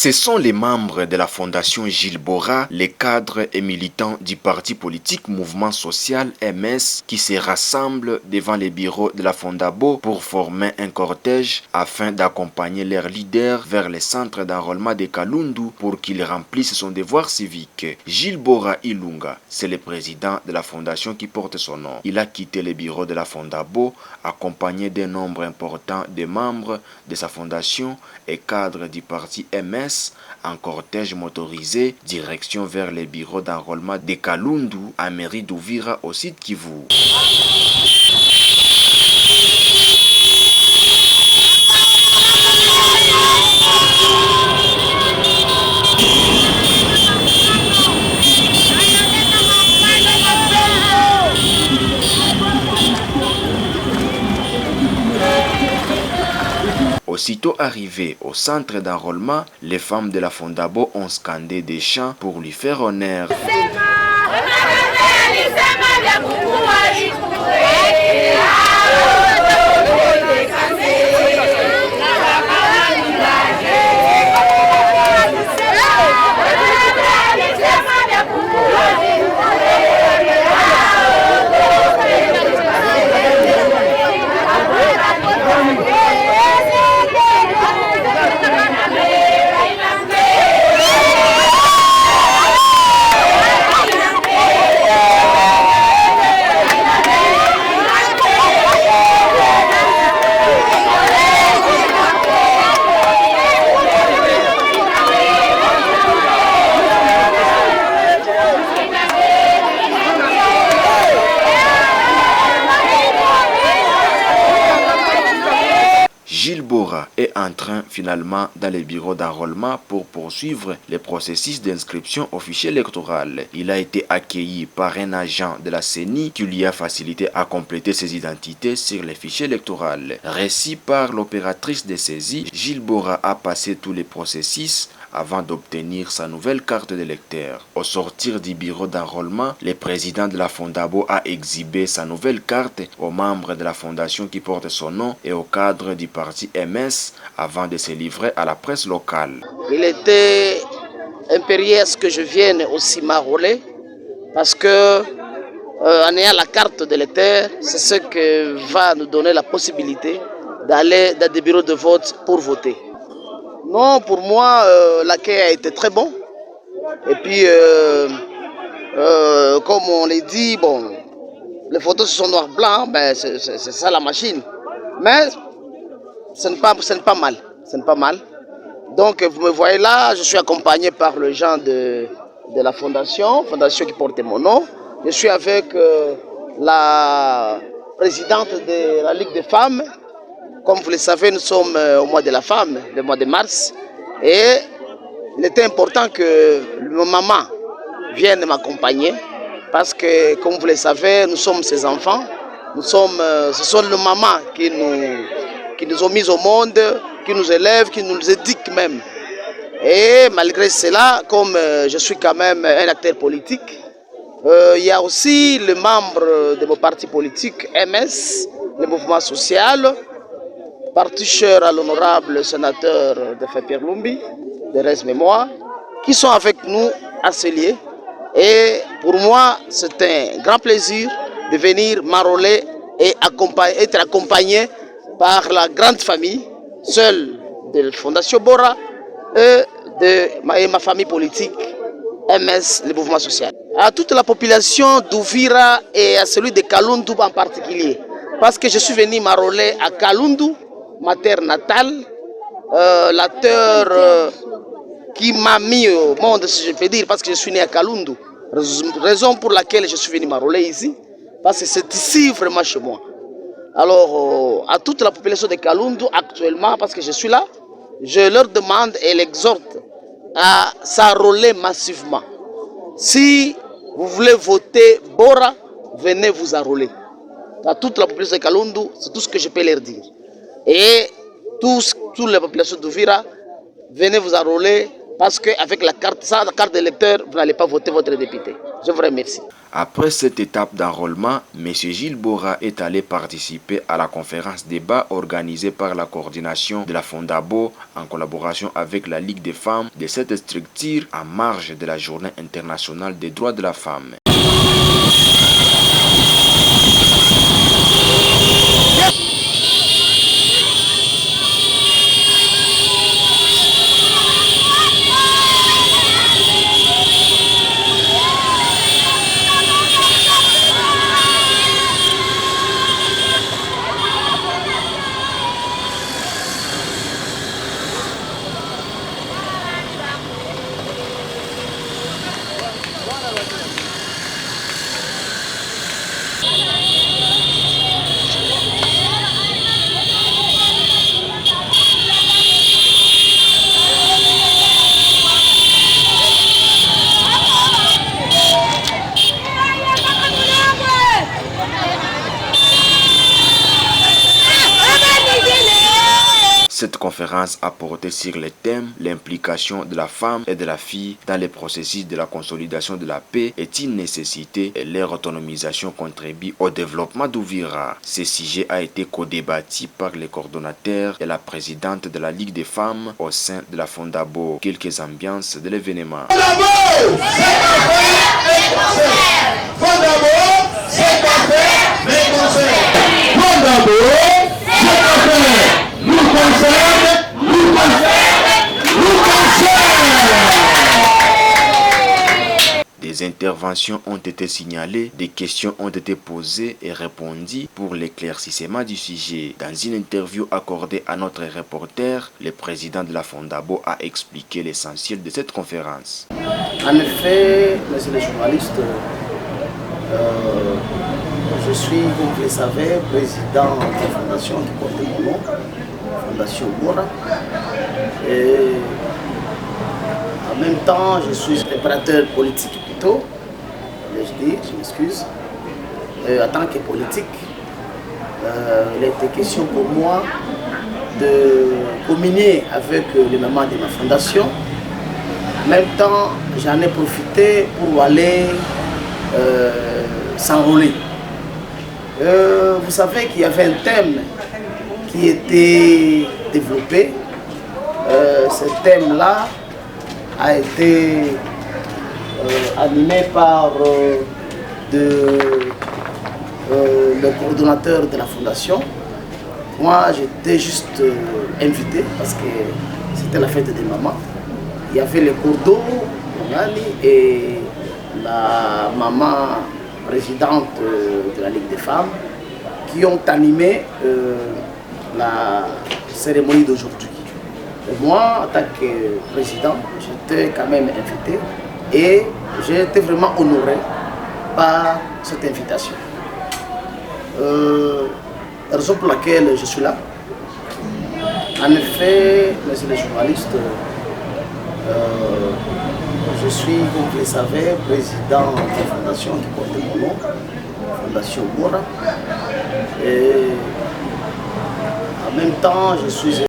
Ce sont les membres de la Fondation Gilles Bora, les cadres et militants du parti politique Mouvement Social MS qui se rassemblent devant les bureaux de la Fondabo pour former un cortège afin d'accompagner leur leader vers le centre d'enrôlement de Kalundu pour qu'il remplisse son devoir civique. Gilles Bora Ilunga, c'est le président de la fondation qui porte son nom. Il a quitté les bureaux de la Fondabo accompagné d'un nombre important de membres de sa fondation et cadres du parti MS en cortège motorisé, direction vers les bureaux d'enrôlement de Kalundu à mairie d'Uvira au site Kivu. Aussitôt arrivés au centre d'enrôlement, les femmes de la Fondabo ont scandé des chants pour lui faire honneur. Gilles Bora est entré finalement dans les bureaux d'enrôlement pour poursuivre le processus d'inscription au fichier électoral. Il a été accueilli par un agent de la CENI qui lui a facilité à compléter ses identités sur le fichier électoral. Reçu par l'opératrice de saisie, Gilles Bora a passé tous les processus avant d'obtenir sa nouvelle carte d'électeur. Au sortir du bureau d'enrôlement, le président de la Fondabo a exhibé sa nouvelle carte aux membres de la fondation qui porte son nom et aux cadres du parti MS avant de se livrer à la presse locale. Il était impérieux que je vienne aussi m'enrôler parce que en ayant la carte d'électeur, c'est ce qui va nous donner la possibilité d'aller dans des bureaux de vote pour voter. Non, pour moi, l'accueil a été très bon. Et puis, comme on l'a dit, bon, les photos sont noir-blanc, ben c'est ça la machine. Mais ce n'est pas mal. Ce n'est pas mal. Donc, vous me voyez là, je suis accompagné par le gens de la fondation qui porte mon nom. Je suis avec la présidente de la Ligue des femmes. Comme vous le savez, nous sommes au mois de la femme, le mois de mars. Et il était important que ma maman vienne m'accompagner. Parce que, comme vous le savez, nous sommes ses enfants. Ce sont nos mamans qui nous ont mis au monde, qui nous élèvent, qui nous éduquent même. Et malgré cela, comme je suis quand même un acteur politique, il y a aussi les membres de mon parti politique, MS, le mouvement social, parti cher à l'honorable sénateur de Pierre Lumbi, de Res Mémoire, qui sont avec nous à ce lieu. Et pour moi, c'est un grand plaisir de venir m'enrôler et être accompagné par la grande famille, seule de la Fondation Bora et de ma famille politique, MS, le mouvement social. À toute la population d'Uvira et à celui de Kalundu en particulier, parce que je suis venu m'enrôler à Kalundu, ma terre natale, la terre qui m'a mis au monde, si je peux dire, parce que je suis né à Kalundu. Raison pour laquelle je suis venu m'enrôler ici, parce que c'est ici vraiment chez moi. Alors, à toute la population de Kalundu actuellement, parce que je suis là, je leur demande et l'exhorte à s'enrôler massivement. Si vous voulez voter Bora, venez vous enrôler. À toute la population de Kalundu, c'est tout ce que je peux leur dire. Et toute la population d'Uvira, venez vous enrôler Parce qu'avec sans la carte d'électeur, vous n'allez pas voter votre député. Je vous remercie. Après cette étape d'enrôlement, M. Gilles Bora est allé participer à la conférence débat organisée par la coordination de la Fondabo en collaboration avec la Ligue des femmes de cette structure en marge de la Journée internationale des droits de la femme. Cette conférence a porté sur le thème « L'implication de la femme et de la fille dans les processus de la consolidation de la paix est une nécessité et leur autonomisation contribue au développement d'Ouvira ». Ce sujet a été co-débattu par les coordonnateurs et la présidente de la Ligue des femmes au sein de la Fondabo. Quelques ambiances de l'événement. Des interventions ont été signalées, des questions ont été posées et répondues pour l'éclaircissement du sujet. Dans une interview accordée à notre reporter, le président de la Fondabo a expliqué l'essentiel de cette conférence. En effet, messieurs les journalistes, je suis, comme vous le savez, président de la fondation qui porte mon nom, Fondation Bora. Et en même temps, je suis préparateur politique plutôt, je m'excuse. En tant que politique, il était question pour moi de communier avec les mamans de ma fondation. En même temps, j'en ai profité pour aller s'enrôler. Vous savez qu'il y avait un thème qui était développé. Ce thème-là a été animé par le coordonnateur de la fondation. Moi, j'étais juste invité parce que c'était la fête des mamans. Il y avait le cordeau, et la maman présidente de la Ligue des femmes qui ont animé la cérémonie d'aujourd'hui. Moi, en tant que président, j'étais quand même invité et j'ai été vraiment honoré par cette invitation. La raison pour laquelle je suis là, en effet, messieurs les journalistes, je suis, comme vous le savez, président de la fondation qui porte mon nom, Fondation Bora. Et en même temps, je suis